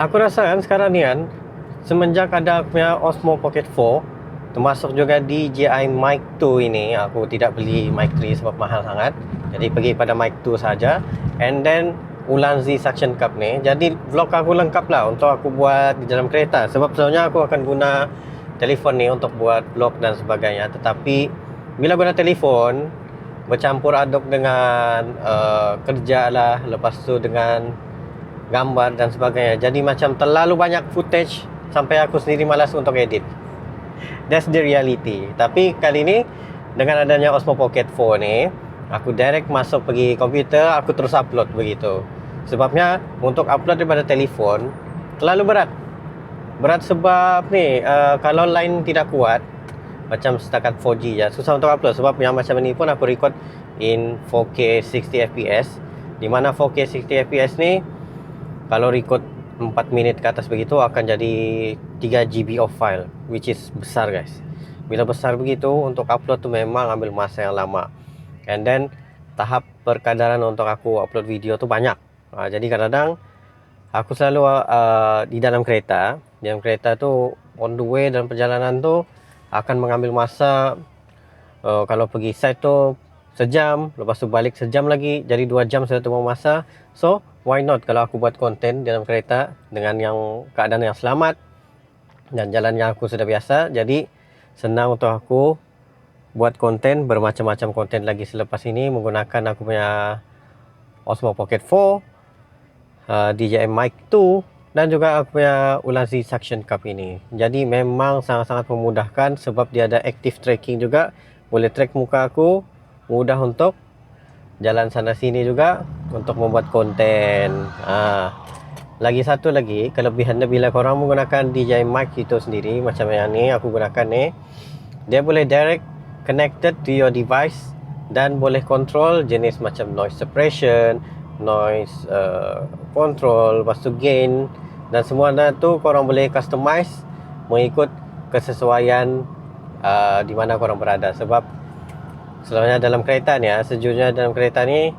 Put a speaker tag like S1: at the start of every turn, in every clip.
S1: Aku rasa kan sekarang ni kan, semenjak ada aku punya Osmo Pocket 4, termasuk juga DJI Mic 2 ini, aku tidak beli Mic 3 sebab mahal sangat. Jadi pergi pada Mic 2 saja. And then Ulanzi Suction Cup ni. Jadi vlog aku lengkap lah untuk aku buat di dalam kereta. Sebab sebenarnya aku akan guna telefon ni untuk buat vlog dan sebagainya. Tetapi bila guna telefon, bercampur aduk dengan kerja lah, lepas tu dengan gambar dan sebagainya. Jadi macam terlalu banyak footage sampai aku sendiri malas untuk edit. That's the reality. Tapi kali ni dengan adanya Osmo Pocket 4 ni, aku direct masuk pergi komputer, aku terus upload begitu. Sebabnya untuk upload daripada telefon terlalu berat. Berat sebab ni kalau line tidak kuat, macam setakat 4G je, susah untuk upload. Sebab yang macam ni pun aku record in 4K 60fps, di mana 4K 60fps ni kalau record 4 minit ke atas begitu akan jadi 3 GB of file, which is besar guys. Bila besar begitu, untuk upload tu memang ambil masa yang lama. And then tahap perkadaran untuk aku upload video tu banyak. Jadi kadang-kadang aku selalu di dalam kereta. Di dalam kereta tu on the way dalam perjalanan tu akan mengambil masa. Kalau pergi site tu sejam, lepas tu balik sejam lagi, jadi 2 jam sudah temu masa. So why not kalau aku buat konten dalam kereta dengan yang keadaan yang selamat dan jalan yang aku sudah biasa. Jadi senang untuk aku buat konten, bermacam-macam konten lagi selepas ini menggunakan aku punya Osmo Pocket 4, DJI Mic 2 dan juga aku punya Ulanzi Suction Cup ini. Jadi memang sangat-sangat memudahkan sebab dia ada active tracking juga. Boleh track muka aku, mudah untuk jalan sana sini juga untuk membuat konten. Lagi satu lagi kelebihannya bila korang menggunakan DJI Mic itu sendiri, macam yang ni aku gunakan ni, dia boleh direct connected to your device dan boleh control jenis macam noise suppression, noise control, lepas tu gain dan semua tu korang boleh customize mengikut kesesuaian di mana korang berada. Sebab selalunya dalam kereta ni, sejujurnya dalam kereta ni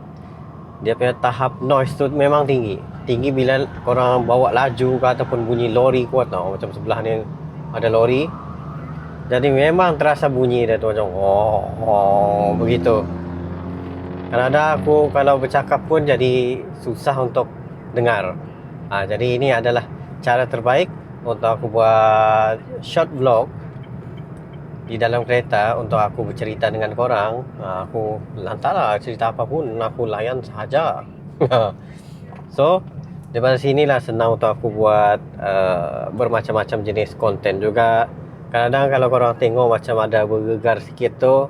S1: dia punya tahap noise tu memang tinggi bila korang bawa laju ke ataupun bunyi lori kuat tau. Macam sebelah ni ada lori, jadi memang terasa bunyi dia tu macam begitu. Kadang-kadang aku kalau bercakap pun jadi susah untuk dengar. Jadi ini adalah cara terbaik untuk aku buat short vlog di dalam kereta untuk aku bercerita dengan korang. Aku lantarlah cerita apapun, aku layan sahaja. So daripada sinilah senang untuk aku buat bermacam-macam jenis konten juga. Kadang-kadang kalau korang tengok macam ada bergegar sikit tu,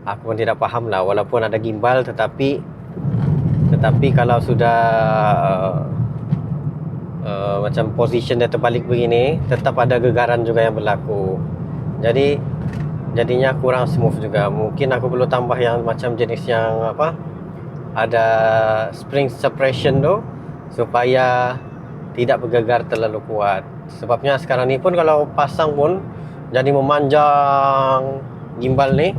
S1: aku pun tidak faham lah. Walaupun ada gimbal, tetapi kalau sudah macam position dia terbalik begini, tetap ada gegaran juga yang berlaku. Jadinya kurang smooth juga. Mungkin aku perlu tambah yang macam jenis yang ada spring suppression tu, supaya tidak bergegar terlalu kuat. Sebabnya sekarang ni pun kalau pasang pun jadi memanjang gimbal ni.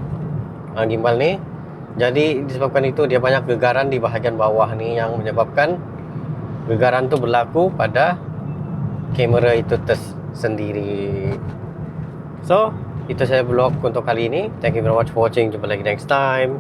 S1: Jadi disebabkan itu dia banyak gegaran di bahagian bawah ni yang menyebabkan gegaran tu berlaku pada kamera itu sendiri. So itu saya vlog untuk kali ini. Thank you very much for watching. Jumpa lagi next time.